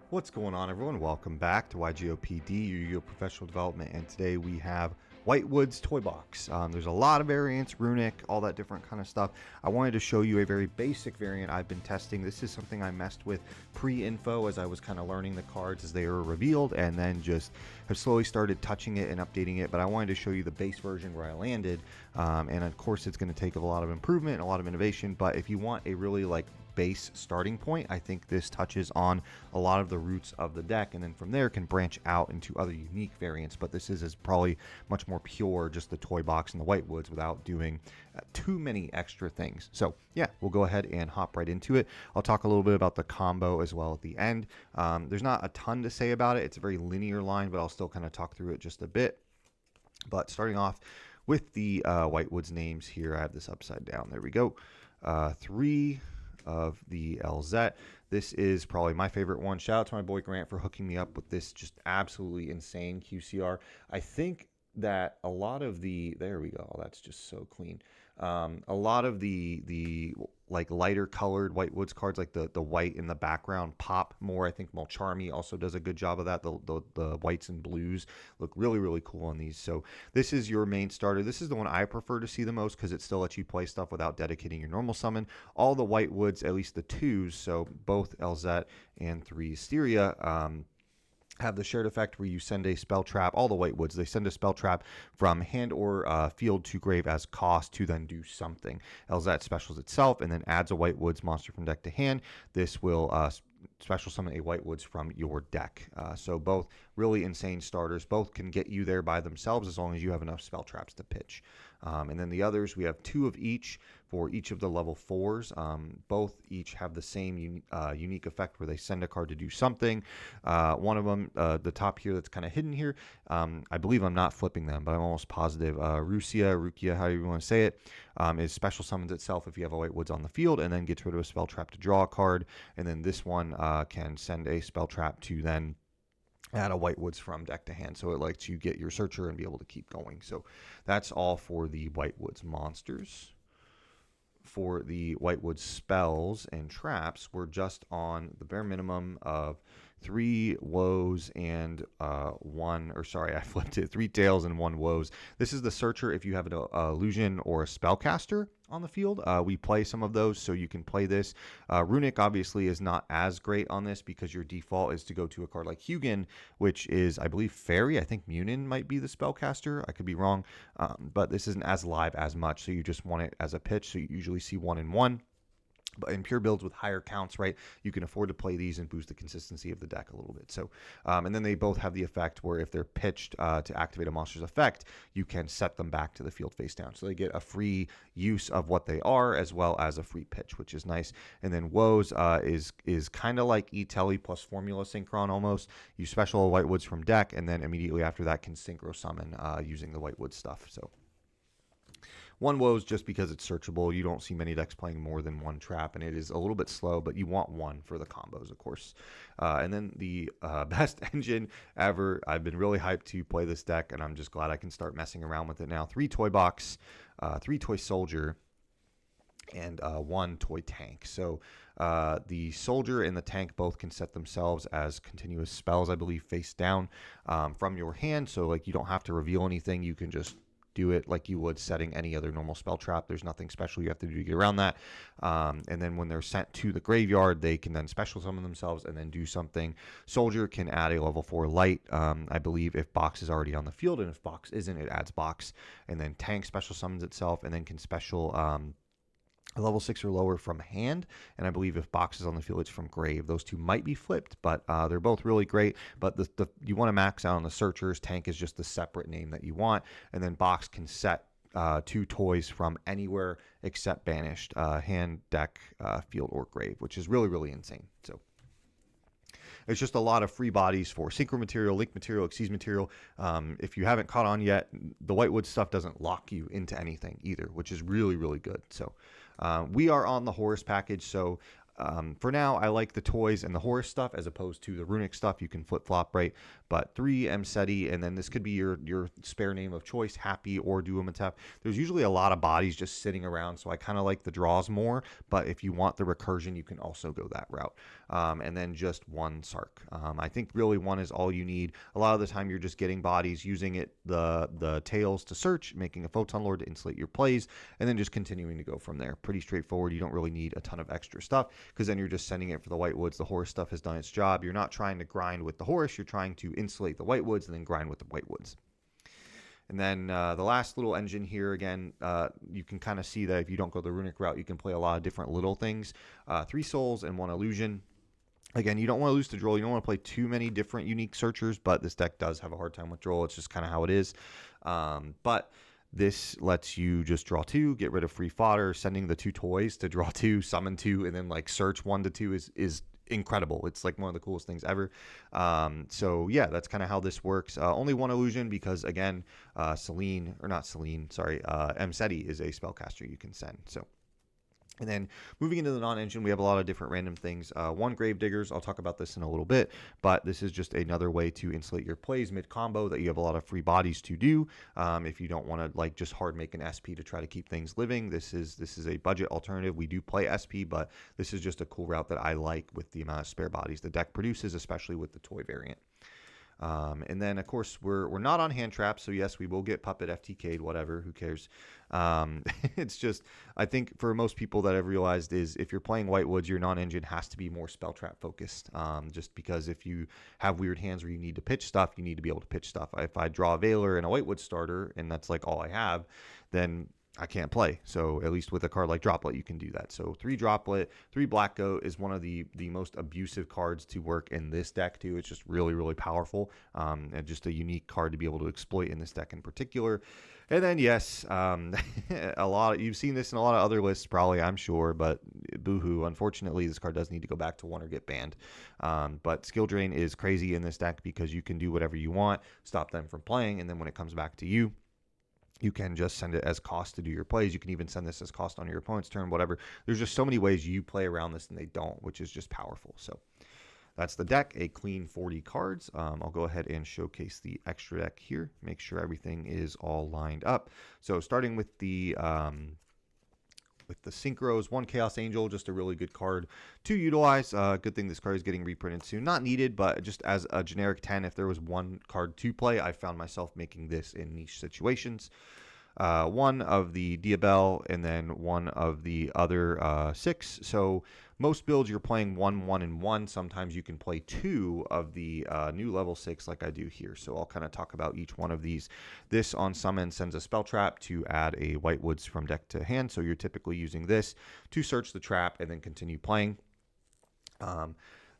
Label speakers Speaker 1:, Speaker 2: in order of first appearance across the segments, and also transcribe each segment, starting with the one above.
Speaker 1: What's going on, everyone? Welcome back to YGOPD, your Yu-Gi-Oh! Professional Development, and today we have Whitewood's Toy Box. There's a lot of variants, runic, all that different kind of stuff. I wanted to show you a very basic variant I've been testing. This is something I messed with pre-info as I was kind of learning the cards as they were revealed, and then just have slowly started touching it and updating it. But I wanted to show you the base version where I landed, and of course it's going to take a lot of improvement and a lot of innovation. But if you want a really base starting point, I think this touches on a lot of the roots of the deck, and then from there can branch out into other unique variants. But this is probably much more pure, just the toy box and the Whitewoods without doing too many extra things. So yeah, we'll go ahead and hop right into it. I'll talk a little bit about the combo as well at the end. There's not a ton to say about it. It's a very linear line, but I'll still kind of talk through it just a bit. But starting off with the Whitewoods names here, I have this upside down. There we go. 3 of the LZ. This is probably my favorite one. Shout out to my boy Grant for hooking me up with this just absolutely insane QCR. I think that a lot of there we go. That's just so clean. A lot of the lighter colored Whitewoods cards, like the white in the background, pop more. I think Mulcharmy also does a good job of that. The whites and blues look really, really cool on these. So this is your main starter. This is the one I prefer to see the most because it still lets you play stuff without dedicating your normal summon. All the Whitewoods, at least the 2s, so both LZ and 3 Styria, have the shared effect where you send a spell trap. All the Whitewoods, they send a spell trap from hand or field to grave as cost to then do something. LZ specials itself and then adds a Whitewoods monster from deck to hand. This will special summon a Whitewoods from your deck. So both really insane starters. Both can get you there by themselves as long as you have enough spell traps to pitch. And then the others, we have 2 of each for each of the level 4s. Both each have the same unique effect where they send a card to do something. One of them, the top here that's kind of hidden here, I believe I'm not flipping them, but I'm almost positive. Rukia, however you want to say it, is special summons itself if you have a Whitewoods on the field and then gets rid of a spell trap to draw a card. And then this one can send a spell trap to then add a Whitewoods from deck to hand, so it lets you get your searcher and be able to keep going. So that's all for the Whitewoods monsters. For the Whitewoods spells and traps, we're just on the bare minimum of 3 woes and 3 tails and 1 woes. This is the searcher if you have an illusion or a spellcaster on the field. We play some of those, so you can play this. Runic obviously is not as great on this because your default is to go to a card like Hugin, which is, I believe, Fairy. I think Munin might be the spellcaster. I could be wrong, but this isn't as live as much, so you just want it as a pitch, so you usually see 1 and 1. But in pure builds with higher counts, right, you can afford to play these and boost the consistency of the deck a little bit. So, and then they both have the effect where if they're pitched to activate a monster's effect, you can set them back to the field face down. So they get a free use of what they are as well as a free pitch, which is nice. And then Woes is kind of like E-Telly plus Formula Synchron almost. You special Whitewoods from deck, and then immediately after that can synchro summon using the Whitewood stuff. So 1 woes just because it's searchable. You don't see many decks playing more than 1 trap, and it is a little bit slow, but you want 1 for the combos, of course. And then the best engine ever. I've been really hyped to play this deck, and I'm just glad I can start messing around with it now. 3 toy box, 3 toy soldier, and 1 toy tank. So the soldier and the tank both can set themselves as continuous spells, I believe, face down from your hand. So you don't have to reveal anything. You can just do it like you would setting any other normal spell trap. There's nothing special you have to do to get around that. And then when they're sent to the graveyard, they can then special summon themselves and then do something. Soldier can add a level 4 light, I believe, if box is already on the field, and if box isn't, it adds box. And then tank special summons itself and then can special a level 6 or lower from hand, and I believe if box is on the field, it's from grave. Those 2 might be flipped, but they're both really great. But you want to max out on the searchers. Tank is just the separate name that you want, and then box can set 2 toys from anywhere except banished, hand, deck, field, or grave, which is really, really insane. So it's just a lot of free bodies for synchro material, link material, Xyz material. If you haven't caught on yet, the Whitewood stuff doesn't lock you into anything either, which is really, really good. So we are on the Horus package, so For now, I like the toys and the Horus stuff as opposed to the runic stuff. You can flip-flop, right? But 3 Mseti, and then this could be your spare name of choice, Happy or Duomatep. There's usually a lot of bodies just sitting around, so I kind of like the draws more. But if you want the recursion, you can also go that route. And then just 1 Sark. I think really 1 is all you need. A lot of the time, you're just getting bodies, using the tails to search, making a Photon Lord to insulate your plays, and then just continuing to go from there. Pretty straightforward. You don't really need a ton of extra stuff, because then you're just sending it for the Whitewoods. The Horus stuff has done its job. You're not trying to grind with the Horus. You're trying to insulate the Whitewoods and then grind with the Whitewoods. And then the last little engine here, again, you can kind of see that if you don't go the runic route, you can play a lot of different little things. 3 souls and 1 illusion. Again, you don't want to lose to Droll. You don't want to play too many different unique searchers, but this deck does have a hard time with Droll. It's just kind of how it is. But this lets you just draw 2, get rid of free fodder. Sending the 2 toys to draw 2, summon 2, and then like search 1 to 2 is incredible. It's like one of the coolest things ever. So yeah, that's kind of how this works. Only 1 illusion because again, Mseti is a spellcaster you can send. So. And then moving into the non-engine, we have a lot of different random things. 1 Gravediggers, I'll talk about this in a little bit, but this is just another way to insulate your plays mid-combo that you have a lot of free bodies to do. If you don't want to like just hard make an SP to try to keep things living, this is a budget alternative. We do play SP, but this is just a cool route that I like with the amount of spare bodies the deck produces, especially with the toy variant. And then, of course, we're not on hand traps, so yes, we will get Puppet FTK'd, whatever, who cares? It's just, I think for most people that I've realized is if you're playing Whitewoods, your non-engine has to be more spell trap focused, just because if you have weird hands where you need to pitch stuff, you need to be able to pitch stuff. If I draw a Veiler and a Whitewood starter, and that's like all I have, then I can't play. So at least with a card like Droplet, you can do that. So 3 Droplet, 3 Black Goat is one of the most abusive cards to work in this deck too. It's just really, really powerful, and just a unique card to be able to exploit in this deck in particular. And then yes, you've seen this in a lot of other lists probably, I'm sure, but boohoo, unfortunately this card does need to go back to 1 or get banned. But Skill Drain is crazy in this deck because you can do whatever you want, stop them from playing, and then when it comes back to you, you can just send it as cost to do your plays. You can even send this as cost on your opponent's turn, whatever. There's just so many ways you play around this and they don't, which is just powerful. So that's the deck, a clean 40 cards. I'll go ahead and showcase the extra deck here, make sure everything is all lined up. So starting with the synchros, 1 Chaos Angel, just a really good card to utilize. Good thing this card is getting reprinted soon. Not needed, but just as a generic 10, if there was 1 card to play, I found myself making this in niche situations. 1 of the Diabel, and then 1 of the other 6. So most builds you're playing 1, 1, and 1. Sometimes you can play 2 of the new level 6 like I do here. So I'll kind of talk about each one of these. This on summon sends a spell trap to add a Whitewoods from deck to hand. So you're typically using this to search the trap and then continue playing.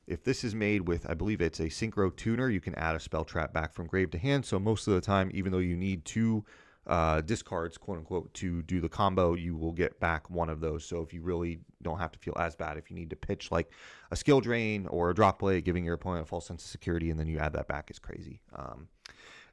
Speaker 1: If this is made with, I believe it's a Synchro Tuner, you can add a spell trap back from grave to hand. So most of the time, even though you need 2 discards, quote unquote, to do the combo, you will get back 1 of those. So if you really don't have to feel as bad, if you need to pitch like a Skill Drain or a Drop Play, giving your opponent a false sense of security, and then you add that back is crazy.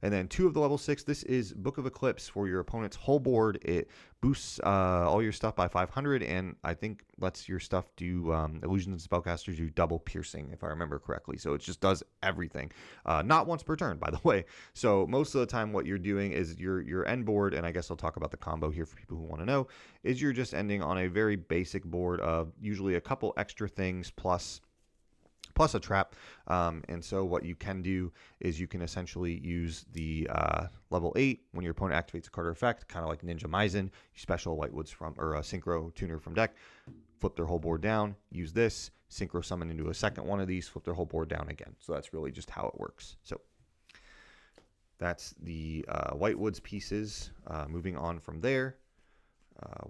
Speaker 1: And then 2 of the level 6, this is Book of Eclipse for your opponent's whole board. It boosts all your stuff by 500, and I think lets your stuff do, illusions and spellcasters do double piercing, if I remember correctly. So it just does everything. Not once per turn, by the way. So most of the time what you're doing is your end board, and I guess I'll talk about the combo here for people who want to know, is you're just ending on a very basic board of usually a couple extra things plus a trap. And so what you can do is you can essentially use the level 8 when your opponent activates a card or effect, kind of like Ninja Maizen. You special Whitewoods from, or a Synchro Tuner from deck, flip their whole board down, use this, Synchro Summon into a second one of these, flip their whole board down again. So that's really just how it works. So that's the Whitewoods pieces. Moving on from there,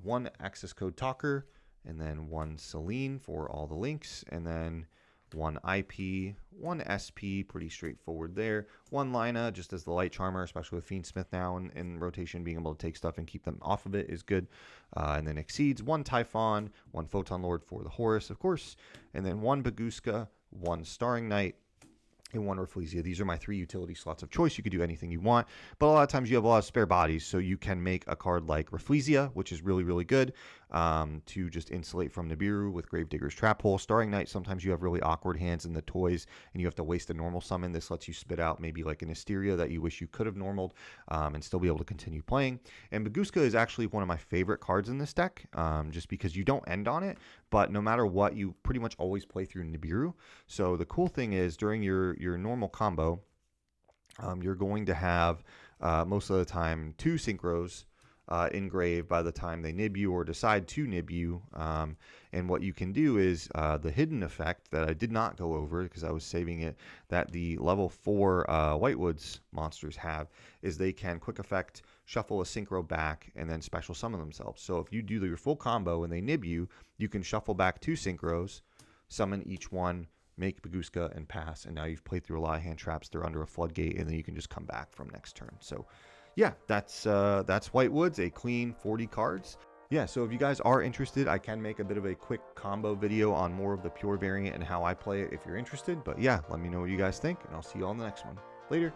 Speaker 1: 1 Access Code Talker, and then 1 Celine for all the links, and then 1 IP, 1 SP, pretty straightforward there. 1 Lina, just as the light charmer, especially with Fiendsmith now in rotation, being able to take stuff and keep them off of it is good. And then Exceeds, 1 Typhon, 1 Photon Lord for the Horus, of course, and then 1 Baguska, 1 Starring Knight, and 1 Rafflesia. These are my 3 utility slots of choice. You could do anything you want, but a lot of times you have a lot of spare bodies, so you can make a card like Rafflesia, which is really, really good. to just insulate from Nibiru with Gravedigger's Trap Hole. Starring Night, sometimes you have really awkward hands in the toys and you have to waste a normal summon. This lets you spit out maybe like an Asteria that you wish you could have normaled and still be able to continue playing. And Baguska is actually one of my favorite cards in this deck, just because you don't end on it, but no matter what, you pretty much always play through Nibiru. So the cool thing is during your normal combo, you're going to have most of the time 2 synchros in grave by the time they nib you or decide to nib you. And what you can do is the hidden effect that I did not go over because I was saving it, that the level 4 Whitewoods monsters have, is they can quick effect shuffle a synchro back and then special summon themselves. So if you do your full combo and they nib you, you can shuffle back 2 synchros, summon each one, make Baguska, and pass. And now you've played through a lot of hand traps. They're under a floodgate, and then you can just come back from next turn. So yeah, that's Whitewoods, a clean 40 cards. Yeah, so if you guys are interested, I can make a bit of a quick combo video on more of the pure variant and how I play it if you're interested. But yeah, let me know what you guys think, and I'll see you all in the next one. Later.